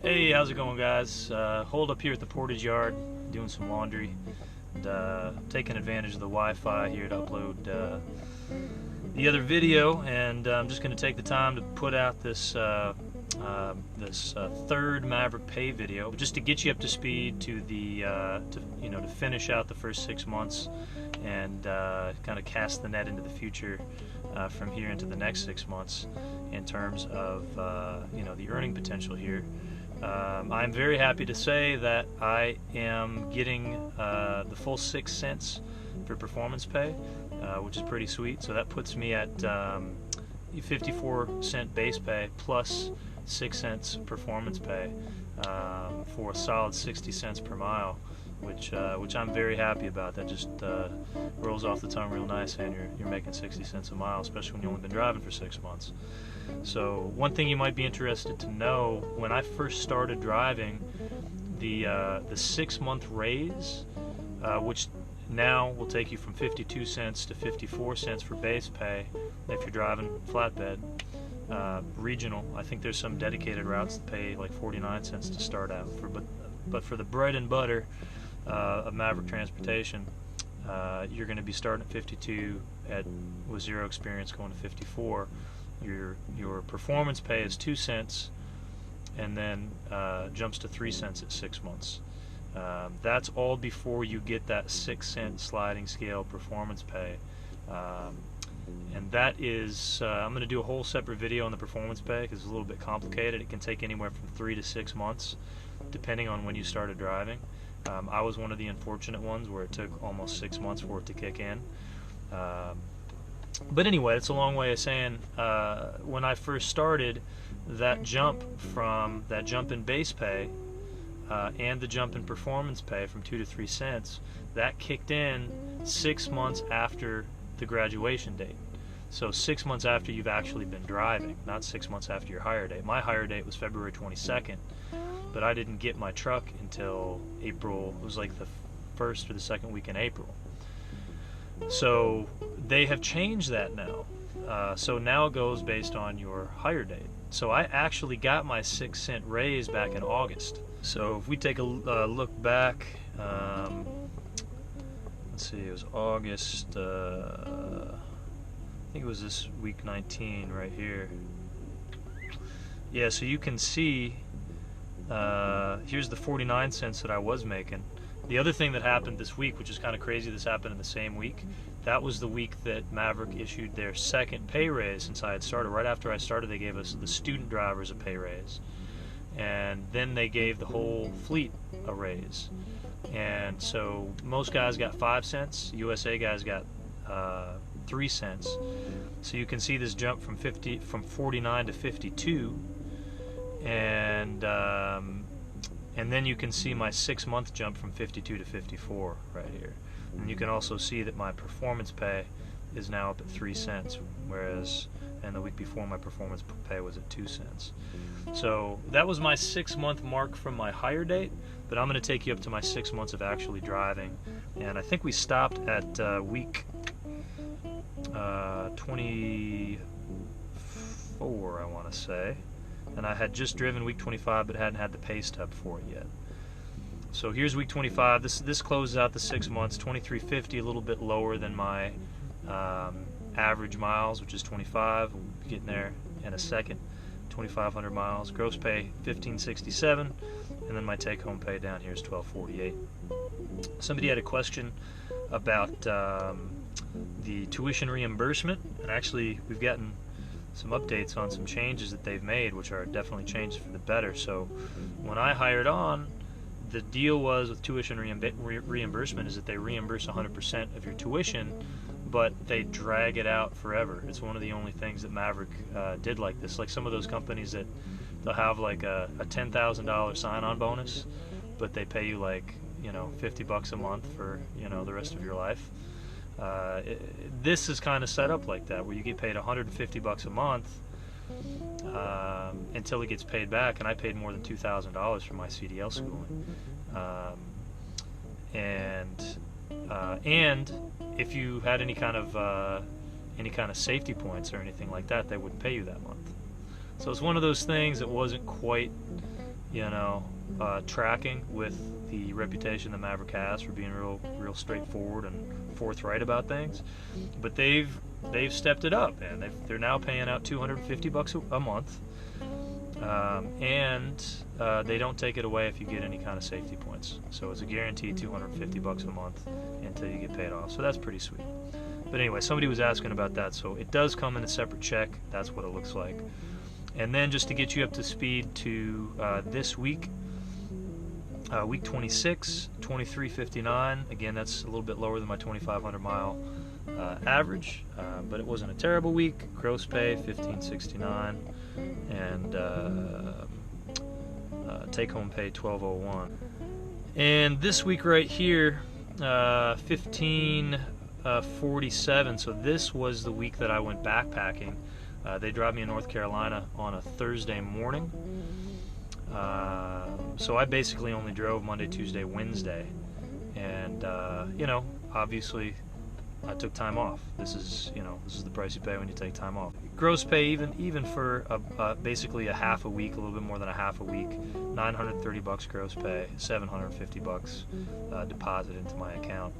Hey, how's it going, guys? Hold up here at the portage yard, doing some laundry, and taking advantage of the Wi-Fi here to upload the other video. And I'm just going to take the time to put out this third Maverick pay video, just to get you up to speed to the to finish out the first 6 months and kind of cast the net into the future from here into the next 6 months in terms of the earning potential here. I'm very happy to say that I am getting the full 6 cents for performance pay, which is pretty sweet. So that puts me at 54-cent base pay plus 6 cents performance pay for a solid 60 cents per mile, which I'm very happy about. That just rolls off the tongue real nice, and you're making 60 cents a mile, especially when you've only been driving for 6 months. So one thing you might be interested to know, when I first started driving, the 6-month raise, which now will take you from 52 cents to 54 cents for base pay if you're driving flatbed, regional. I think there's some dedicated routes that pay like 49 cents to start out for, but for the bread and butter of Maverick transportation, you're going to be starting at 52 with zero experience, going to 54. Your performance pay is 2 cents, and then jumps to 3 cents at 6 months. That's all before you get that 6 cent sliding scale performance pay, and that is I'm going to do a whole separate video on the performance pay because it's a little bit complicated. It can take anywhere from 3 to 6 months depending on when you started driving. I was one of the unfortunate ones where it took almost 6 months for it to kick in. But anyway, it's a long way of saying when I first started, that jump in base pay and the jump in performance pay from 2 to 3 cents, that kicked in 6 months after the graduation date. So 6 months after you've actually been driving, not 6 months after your hire date. My hire date was February 22nd, but I didn't get my truck until April. It was like the first or the second week in April. So they have changed that now. So now it goes based on your hire date. So I actually got my 6 cent raise back in August. So if we take a look back, let's see, it was August, I think it was this week 19 right here. Yeah, so you can see, here's the 49 cents that I was making. The other thing that happened this week, which is kind of crazy, this happened in the same week, that was the week that Maverick issued their second pay raise since I had started. Right after I started, they gave us, the student drivers, a pay raise. And then they gave the whole fleet a raise. And so most guys got 5 cents, USA guys got 3 cents. So you can see this jump from 49 to 52. And then you can see my 6-month jump from 52 to 54 right here. And you can also see that my performance pay is now up at 3 cents, whereas the week before my performance pay was at 2 cents. So that was my 6-month mark from my hire date, but I'm going to take you up to my 6 months of actually driving. And I think we stopped at week 24, I want to say. And I had just driven week 25 but hadn't had the pay stub for it yet. So here's week 25. This closes out the 6 months, 2350, a little bit lower than my average miles, which is 25. We'll be getting there in a second. 2,500 miles. Gross pay 1567, and then my take-home pay down here is 1248. Somebody had a question about the tuition reimbursement, and actually we've gotten some updates on some changes that they've made, which are definitely changes for the better. So when I hired on, the deal was with tuition reimbursement is that they reimburse 100% of your tuition, but they drag it out forever. It's one of the only things that Maverick did like this. Like some of those companies that they'll have like a $10,000 sign-on bonus, but they pay you like $50 a month for the rest of your life. This is kind of set up like that, where you get paid $150 a month until it gets paid back. And I paid more than $2,000 for my CDL schooling, and if you had any kind of safety points or anything like that, they wouldn't pay you that month. So it's one of those things that wasn't quite tracking with the reputation that Maverick has for being real straightforward and forthright about things. But they've stepped it up, and they're now paying out $250 a month, and they don't take it away if you get any kind of safety points. So it's a guaranteed $250 a month until you get paid off. So that's pretty sweet. But anyway, somebody was asking about that. So it does come in a separate check. That's what it looks like. And then just to get you up to speed to this week, week 26, 23.59. Again, that's a little bit lower than my 2,500 mile average, but it wasn't a terrible week. Gross pay 15.69, and take home pay 12.01. And this week right here, 15.47. So this was the week that I went backpacking. They dropped me in North Carolina on a Thursday morning. So I basically only drove Monday, Tuesday, Wednesday. And, obviously I took time off. This is the price you pay when you take time off. Gross pay, even for basically a half a week, a little bit more than a half a week, $930 gross pay, $750 deposit into my account.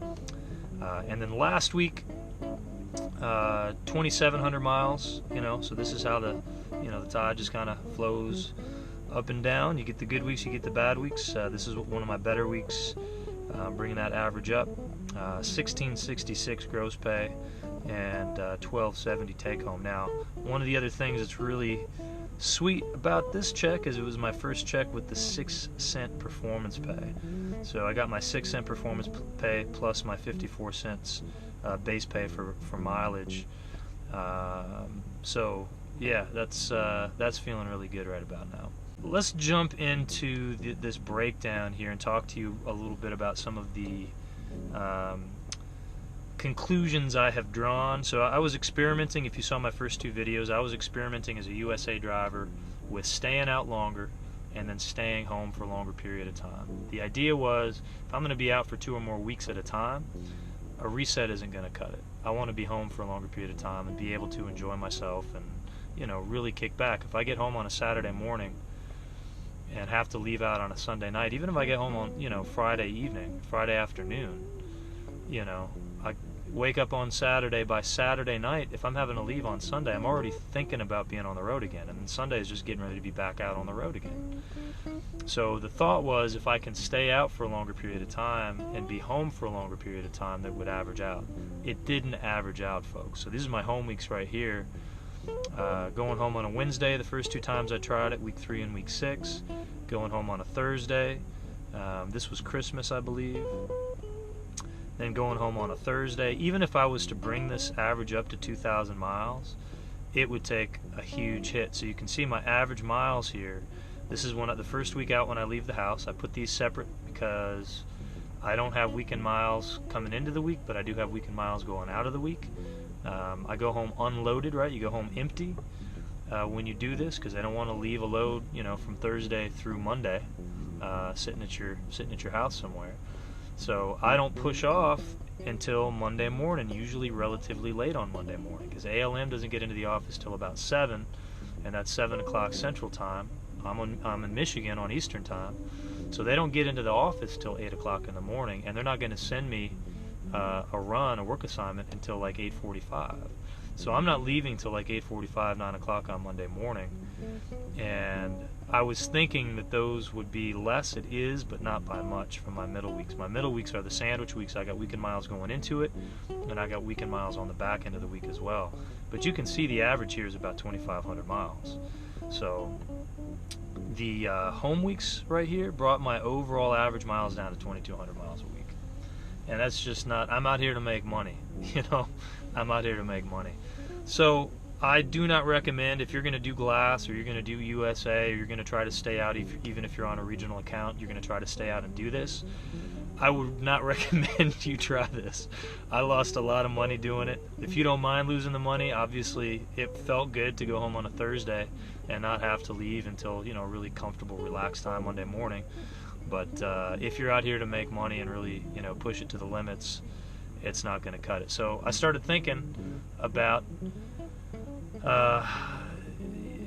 And then last week, 2,700 miles, so this is how the tide just kind of flows up and down. You get the good weeks, you get the bad weeks. This is one of my better weeks, bringing that average up. 1666 gross pay and 1270 take home. Now, one of the other things that's really sweet about this check is it was my first check with the 6-cent performance pay. So I got my 6-cent performance pay plus my 54 cents base pay for mileage. So yeah, that's feeling really good right about now. Let's jump into this breakdown here and talk to you a little bit about some of the conclusions I have drawn. So I was experimenting. If you saw my first two videos, I was experimenting as a USA driver with staying out longer and then staying home for a longer period of time. The idea was, if I'm going to be out for 2 or more weeks at a time, a reset isn't going to cut it. I want to be home for a longer period of time and be able to enjoy myself and really kick back. If I get home on a Saturday morning and have to leave out on a Sunday night, even if I get home on Friday evening, Friday afternoon, I wake up on Saturday. By Saturday night, if I'm having to leave on Sunday, I'm already thinking about being on the road again, and then Sunday is just getting ready to be back out on the road again. So the thought was, if I can stay out for a longer period of time and be home for a longer period of time, that would average out. It didn't average out, folks. So these are my home weeks right here. Going home on a Wednesday the first 2 times I tried it, week 3 and week 6. Going home on a Thursday. This was Christmas, I believe. Then going home on a Thursday. Even if I was to bring this average up to 2,000 miles, it would take a huge hit. So you can see my average miles here. This is the first week out when I leave the house. I put these separate because I don't have weekend miles coming into the week, but I do have weekend miles going out of the week. I go home unloaded, right? You go home empty when you do this, because I don't want to leave a load, from Thursday through Monday, sitting at your house somewhere. So I don't push off until Monday morning, usually relatively late on Monday morning, because ALM doesn't get into the office till about 7, and that's 7 o'clock Central Time. I'm in Michigan on Eastern Time, so they don't get into the office till 8 o'clock in the morning, and they're not going to send me a work assignment until like 8:45. So I'm not leaving till like 8:45, 9 o'clock on Monday morning. And I was thinking that those would be less. It is, but not by much for my middle weeks. My middle weeks are the sandwich weeks. I got weekend miles going into it, and I got weekend miles on the back end of the week as well. But you can see the average here is about 2,500 miles. So the home weeks right here brought my overall average miles down to 2,200 miles a week. And that's just not, I'm out here to make money, I'm out here to make money. So I do not recommend, if you're going to do glass, or you're going to do USA, or you're going to try to stay out, even if you're on a regional account, you're going to try to stay out and do this, I would not recommend you try this. I lost a lot of money doing it. If you don't mind losing the money, obviously it felt good to go home on a Thursday and not have to leave until, really comfortable, relaxed time Monday morning. But if you're out here to make money and really, push it to the limits, it's not going to cut it. So I started thinking about,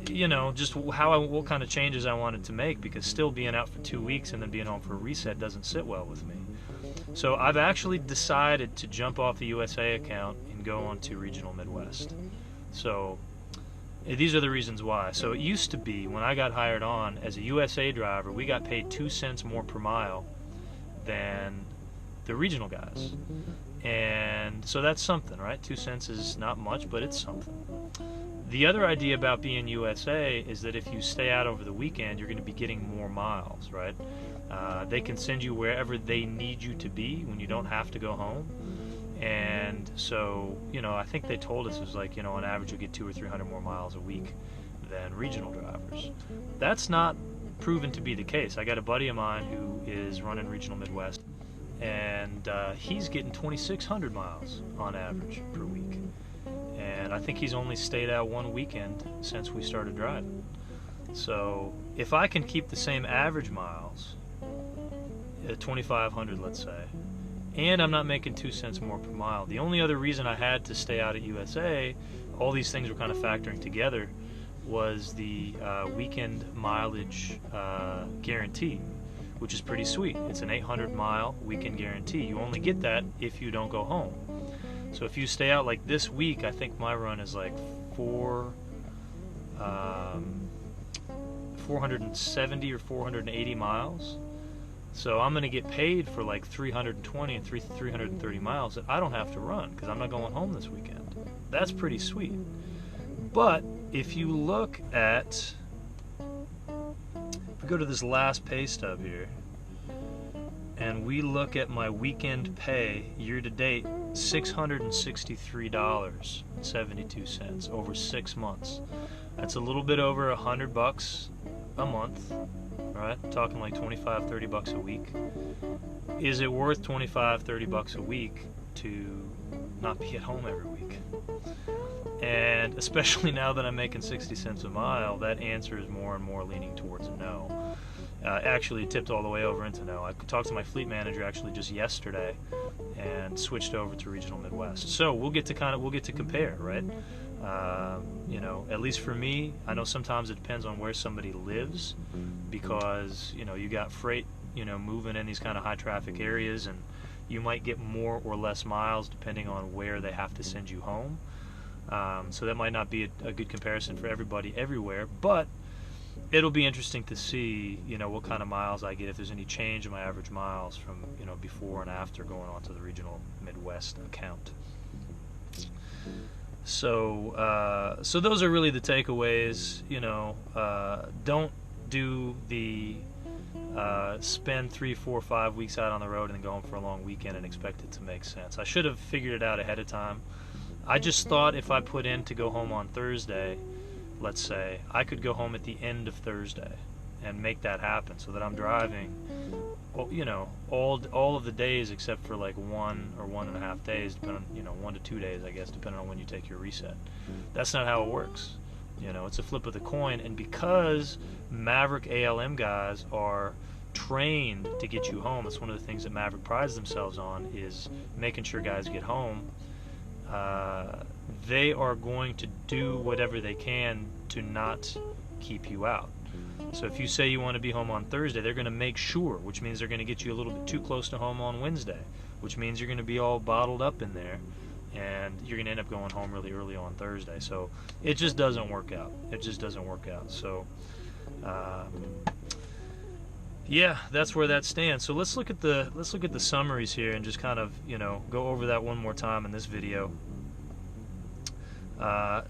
you know, just what kind of changes I wanted to make, because still being out for 2 weeks and then being home for a reset doesn't sit well with me. So I've actually decided to jump off the USA account and go on to Regional Midwest. So these are the reasons why. So it used to be, when I got hired on as a USA driver, we got paid 2 cents more per mile than the regional guys. And so that's something, right? 2 cents is not much, but it's something. The other idea about being USA is that if you stay out over the weekend, you're going to be getting more miles, right? They can send you wherever they need you to be when you don't have to go home. And so, you know, I think they told us it was like, you know, on average you'll get 200 or 300 more miles a week than regional drivers. That's not proven to be the case. I got a buddy of mine who is running Regional Midwest, and he's getting 2,600 miles on average per week. And I think he's only stayed out one weekend since we started driving. So if I can keep the same average miles at 2,500, let's say, and I'm not making 2 cents more per mile, the only other reason I had to stay out at USA, all these things were kind of factoring together, was the weekend mileage guarantee, which is pretty sweet. It's an 800-mile weekend guarantee. You only get that if you don't go home. So if you stay out like this week, I think my run is like 470 or 480 miles. So I'm going to get paid for like 320 and 330 miles that I don't have to run because I'm not going home this weekend. That's pretty sweet. But if you look at, if we go to this last pay stub here, and we look at my weekend pay year to date, $663.72 over 6 months. That's a little bit over $100 a month, right? Talking like 25, 30 bucks a week. Is it worth 25, 30 bucks a week to not be at home every week? And especially now that I'm making 60 cents a mile, that answer is more and more leaning towards a no. Actually, it tipped all the way over into no. I talked to my fleet manager actually just yesterday, and switched over to Regional Midwest. So we'll get to compare, right? You know, at least for me, I know sometimes it depends on where somebody lives, because you know you got freight, you know, moving in these kind of high traffic areas, and you might get more or less miles depending on where they have to send you home. So that might not be a good comparison for everybody everywhere, but it'll be interesting to see, you know, what kind of miles I get, if there's any change in my average miles from, you know, before and after going on to the Regional Midwest account. So, so those are really the takeaways. You know, don't do the spend 3, 4, 5 weeks out on the road and then go home for a long weekend and expect it to make sense. I should have figured it out ahead of time. I just thought if I put in to go home on Thursday, let's say, I could go home at the end of Thursday and make that happen, so that I'm driving, you know, all of the days except for like 1 or 1.5 days, depending on, you know, 1 to 2 days, I guess, depending on when you take your reset. That's not how it works. You know, it's a flip of the coin, and because Maverick ALM guys are trained to get you home, it's one of the things that Maverick prides themselves on, is making sure guys get home. They are going to do whatever they can to not keep you out. So if you say you want to be home on Thursday, they're going to make sure, which means they're going to get you a little bit too close to home on Wednesday, which means you're going to be all bottled up in there, and you're going to end up going home really early on Thursday. So it just doesn't work out. It just doesn't work out. So yeah, that's where that stands. So let's look at the summaries here and just kind of, you know, go over that one more time in this video.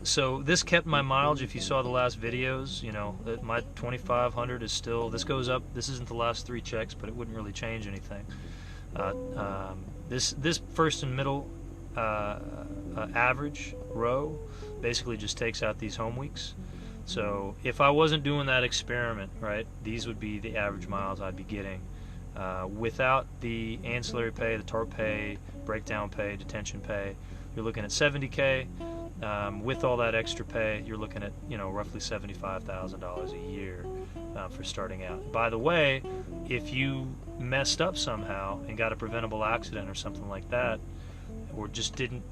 So this kept my mileage. If you saw the last videos, you know, my 2,500 is still, this goes up. This isn't the last 3 checks, but it wouldn't really change anything. This first and middle average row basically just takes out these home weeks. So if I wasn't doing that experiment, right, these would be the average miles I'd be getting. Without the ancillary pay, the TARP pay, breakdown pay, detention pay, you're looking at 70K. With all that extra pay, you're looking at, you know, roughly $75,000 a year for starting out. By the way, if you messed up somehow and got a preventable accident or something like that, or just didn't,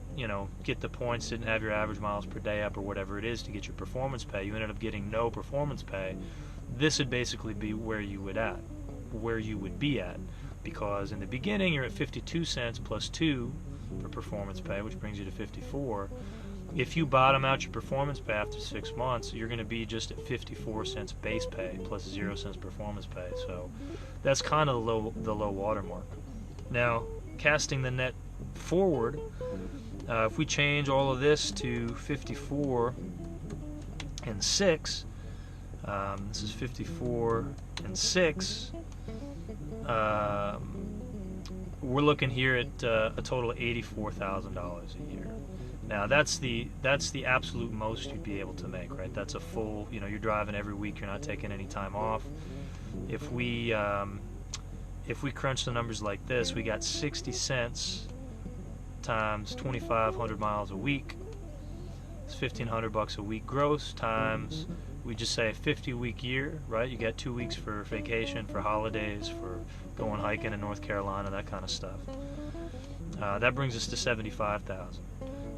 get the points, didn't have your average miles per day up or whatever it is to get your performance pay, you ended up getting no performance pay, this would basically be where you would be at, because in the beginning you're at 52 cents plus 2 for performance pay, which brings you to 54. If you bottom out your performance pay after 6 months, you're going to be just at 54 cents base pay plus 0 cents performance pay. So that's kind of the low water mark. Now, casting the net forward, if we change all of this to 54 and 6, this is 54 and 6, we're looking here at a total of $84,000 a year. Now that's the absolute most you'd be able to make, right? That's a full, you're driving every week, you're not taking any time off. If we crunch the numbers like this, we got 60 cents times 2,500 miles a week. It's $1,500 a week gross times, we just say a 50-week year, right? You got 2 weeks for vacation, for holidays, for going hiking in North Carolina, that kind of stuff. That brings us to 75,000.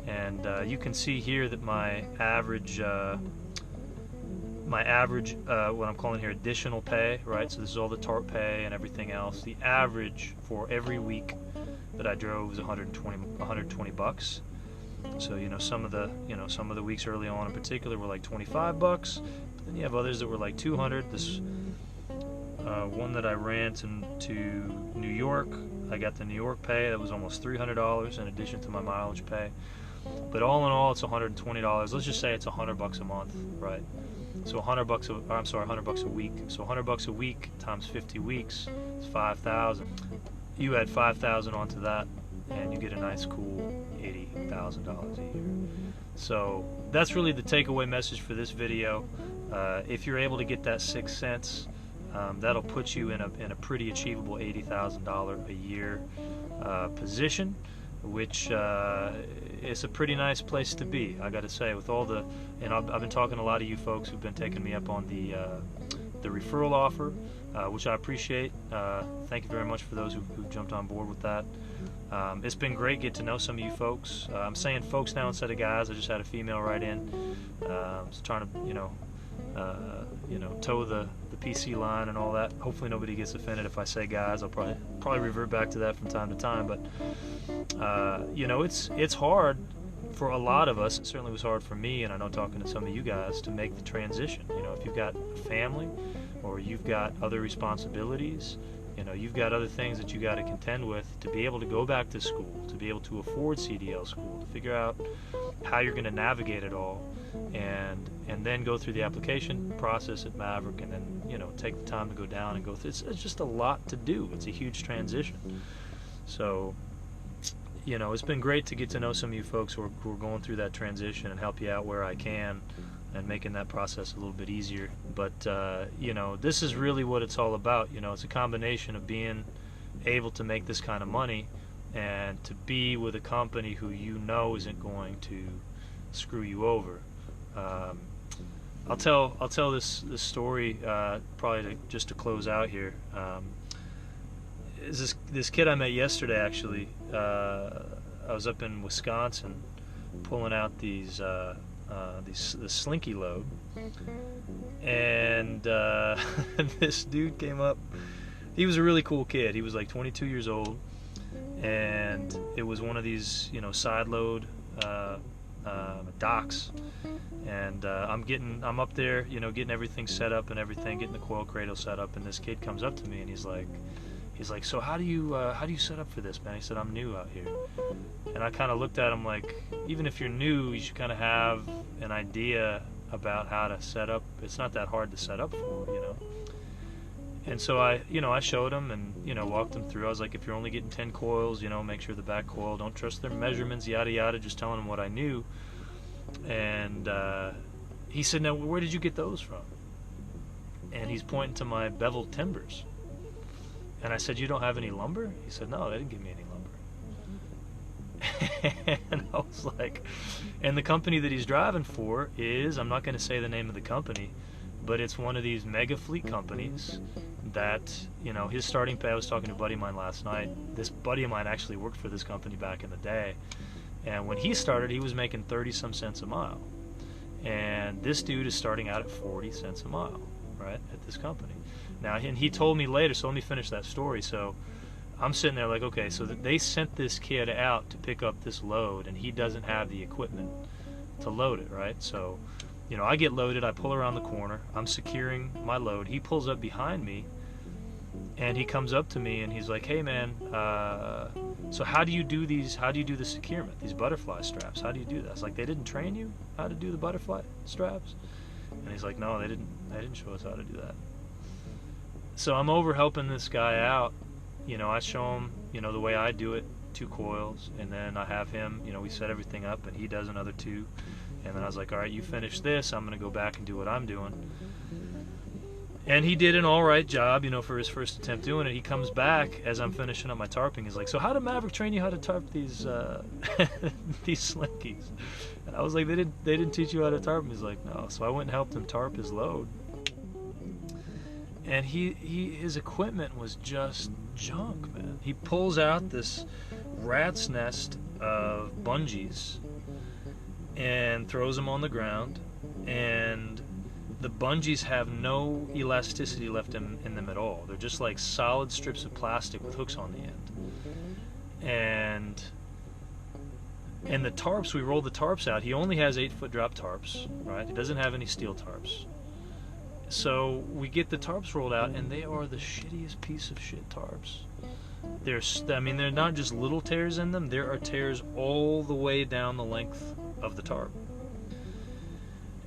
And you can see here that my average, what I'm calling here additional pay, right? So this is all the tarp pay and everything else. The average for every week that I drove was $120. So some of the weeks early on in particular were like $25. But then you have others that were like $200. This one that I ran to New York, I got the New York pay. That was almost $300 in addition to my mileage pay. But all in all, it's $120. Let's just say it's $100 a month, right? So $100 a week. So $100 a week times 50 weeks is $5,000. You add $5,000 onto that, and you get a nice, cool $80,000 a year. So that's really the takeaway message for this video. If you're able to get that 6 cents, that'll put you in a pretty achievable $80,000 a year position, which is a pretty nice place to be, I got to say. With all the, and I've been talking to a lot of you folks who've been taking me up on the referral offer, which I appreciate. Thank you very much for those who jumped on board with that. It's been great getting to know some of you folks. I'm saying folks now instead of guys. I just had a female write in, just trying to toe the PC line and all that. Hopefully nobody gets offended if I say guys. I'll probably revert back to that from time to time. But it's hard for a lot of us. It certainly was hard for me, and I know talking to some of you guys, to make the transition. If you've got a family or you've got other responsibilities, you've got other things that you got to contend with, to be able to go back to school, to be able to afford CDL school, to figure out how you're going to navigate it all, and then go through the application process at Maverick, and then take the time to go down and go through. It's just a lot to do. It's a huge transition. So it's been great to get to know some of you folks who are going through that transition and help you out where I can, and making that process a little bit easier. But this is really what it's all about. It's a combination of being able to make this kind of money and to be with a company who isn't going to screw you over. I'll tell this story probably just to close out here. Is this kid I met yesterday, actually. I was up in Wisconsin pulling out this slinky load, and this dude came up. He was a really cool kid. He was like 22 years old, and it was one of these side load docks, and I'm up there getting everything set up and everything, getting the coil cradle set up, and this kid comes up to me and he's like, so how do you set up for this, man? He said, I'm new out here. And I kind of looked at him like, even if you're new, you should kind of have an idea about how to set up. It's not that hard to set up for, And so I showed him and, walked him through. I was like, if you're only getting 10 coils, make sure the back coil, don't trust their measurements, yada, yada, just telling him what I knew. And he said, now, where did you get those from? And he's pointing to my beveled timbers. And I said, you don't have any lumber? He said, no, they didn't give me any lumber. And I was like, and the company that he's driving for is, I'm not going to say the name of the company, but it's one of these mega fleet companies that, you know, his starting pay, I was talking to a buddy of mine last night. This buddy of mine actually worked for this company back in the day. And when he started, he was making 30 some cents a mile. And this dude is starting out at 40 cents a mile, right, at this company. Now, and he told me later, so let me finish that story. So I'm sitting there like, okay, so they sent this kid out to pick up this load, and he doesn't have the equipment to load it, right? So, you know, I get loaded, I pull around the corner, I'm securing my load. He pulls up behind me, and he comes up to me, and he's like, hey, man, so how do you do the securement, these butterfly straps? How do you do that? It's like, they didn't train you how to do the butterfly straps? And he's like, no, they didn't show us how to do that. So I'm over helping this guy out. You know, I show him, you know, the way I do it, 2 coils, and then I have him, you know, we set everything up, and he does another 2. And then I was like, all right, you finish this, I'm going to go back and do what I'm doing. And he did an all right job, you know, for his first attempt doing it. He comes back as I'm finishing up my tarping. He's like, so how did Maverick train you how to tarp these these slinkies? And I was like, they didn't teach you how to tarp them. He's like, no. So I went and helped him tarp his load. And his equipment was just junk, man. He pulls out this rat's nest of bungees and throws them on the ground, and the bungees have no elasticity left in them at all. They're just like solid strips of plastic with hooks on the end. And the tarps, we rolled the tarps out. He only has 8-foot drop tarps, right? He doesn't have any steel tarps. So we get the tarps rolled out, and they are the shittiest piece of shit tarps. They're not just little tears in them. There are tears all the way down the length of the tarp.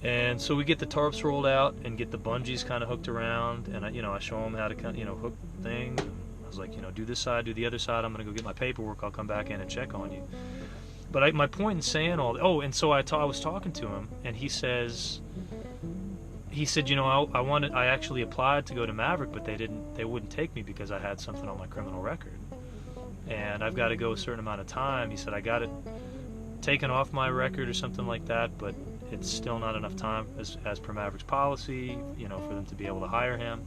And so we get the tarps rolled out and get the bungees kind of hooked around, and I show them how to kind of, hook things. I was like, do this side, do the other side. I'm going to go get my paperwork. I'll come back in and check on you. But my point in saying and so I was talking to him, and he said, I actually applied to go to Maverick, but they wouldn't take me because I had something on my criminal record, and I've got to go a certain amount of time. He said I got it taken off my record or something like that, but it's still not enough time as per Maverick's policy, for them to be able to hire him.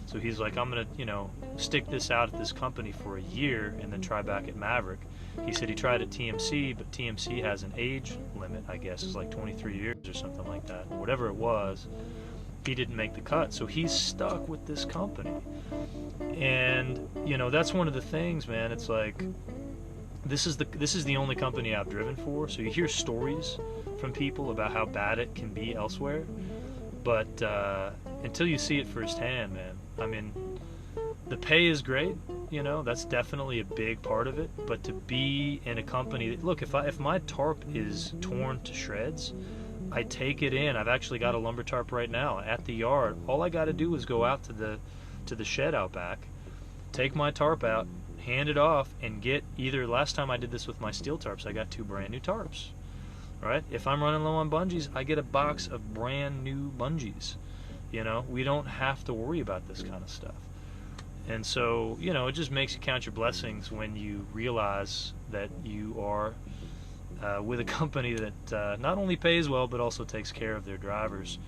So he's like, I'm gonna, stick this out at this company for a year and then try back at Maverick. He said he tried at TMC, but TMC has an age limit, I guess. It's like 23 years or something like that. Whatever it was, he didn't make the cut. So he's stuck with this company. And, that's one of the things, man. It's like, this is the only company I've driven for. So you hear stories from people about how bad it can be elsewhere. But until you see it firsthand, man, I mean, the pay is great, that's definitely a big part of it. But to be in a company that, look, if my tarp is torn to shreds, I take it in. I've actually got a lumber tarp right now at the yard. All I got to do is go out to the shed out back, take my tarp out, hand it off, and get either. Last time I did this with my steel tarps, I got 2 brand new tarps. Right? If I'm running low on bungees, I get a box of brand new bungees. We don't have to worry about this kind of stuff. And so, it just makes you count your blessings when you realize that you are with a company that not only pays well, but also takes care of their drivers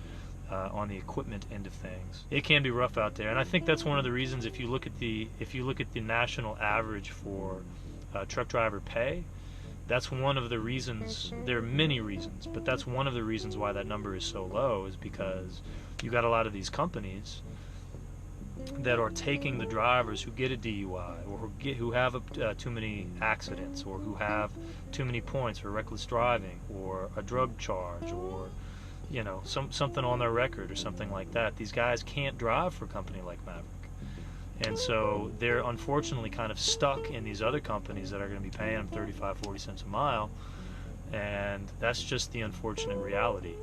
on the equipment end of things. It can be rough out there, and I think that's one of the reasons. If you look at the national average for truck driver pay, that's one of the reasons. There are many reasons, but that's one of the reasons why that number is so low, is because you got a lot of these companies that are taking the drivers who get a DUI or who have too many accidents or who have too many points for reckless driving or a drug charge or something on their record or something like that. These guys can't drive for a company like Maverick. And so they're unfortunately kind of stuck in these other companies that are going to be paying them 35, 40 cents a mile. And that's just the unfortunate reality.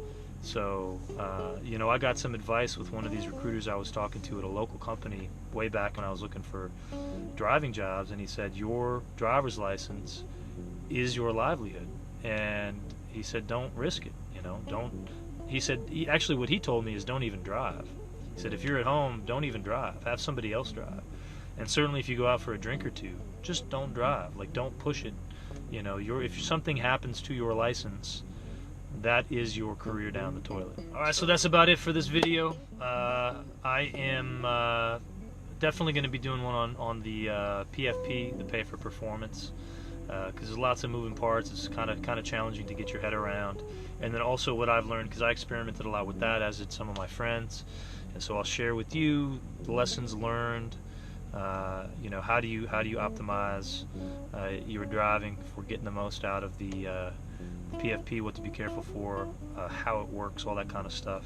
So, I got some advice with one of these recruiters I was talking to at a local company way back when I was looking for driving jobs. And he said, your driver's license is your livelihood. And he said, don't risk it. He said, actually what he told me is don't even drive. He said, if you're at home, don't even drive. Have somebody else drive. And certainly if you go out for a drink or two, just don't drive. Like, don't push it. If something happens to your license, that is your career down the toilet. Alright, so that's about it for this video. I am definitely going to be doing one on the PFP, the pay for performance, because there's lots of moving parts. It's kind of challenging to get your head around. And then also what I've learned, because I experimented a lot with that, as did some of my friends, and so I'll share with you the lessons learned. You know, how do you optimize your driving for getting the most out of the PFP, what to be careful for, how it works, all that kind of stuff.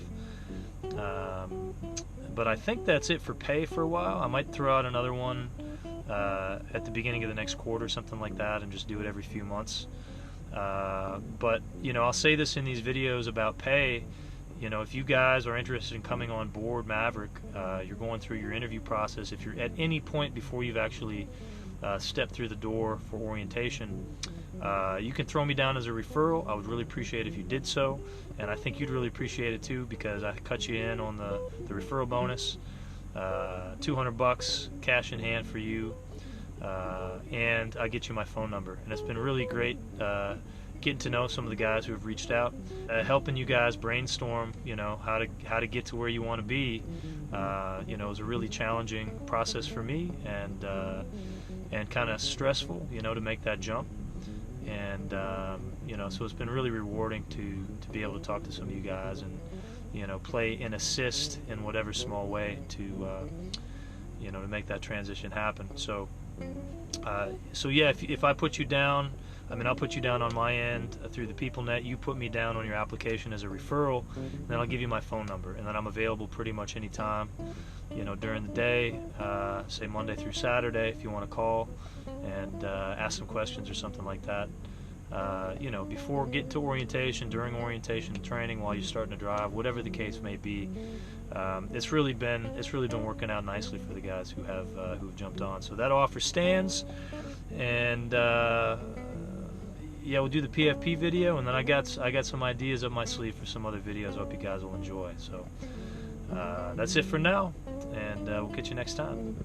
But I think that's it for pay for a while. I might throw out another one at the beginning of the next quarter, something like that, and just do it every few months. But you know, I'll say this in these videos about pay. You know, if you guys are interested in coming on board Maverick, you're going through your interview process. If you're at any point before you've actually stepped through the door for orientation, you can throw me down as a referral. I would really appreciate it if you did so, and I think you'd really appreciate it too, because I cut you in on the referral bonus. $200 cash in hand for you, and I get you my phone number. And it's been really great getting to know some of the guys who have reached out, helping you guys brainstorm, you know, how to get to where you want to be. You know, it was a really challenging process for me, and kind of stressful, you know, to make that jump. And you know, so it's been really rewarding to be able to talk to some of you guys and, you know, play and assist in whatever small way to you know, to make that transition happen. So so yeah, if I put you down, I mean, I'll put you down on my end through the PeopleNet. You put me down on your application as a referral, and then I'll give you my phone number, and then I'm available pretty much any time, you know, during the day, say Monday through Saturday, if you want to call and ask some questions or something like that. You know, before getting to orientation, during orientation, training, while you're starting to drive, whatever the case may be. It's really been working out nicely for the guys who have jumped on. So that offer stands, and yeah, we'll do the PFP video, and then I got some ideas up my sleeve for some other videos I hope you guys will enjoy. So that's it for now, and we'll catch you next time.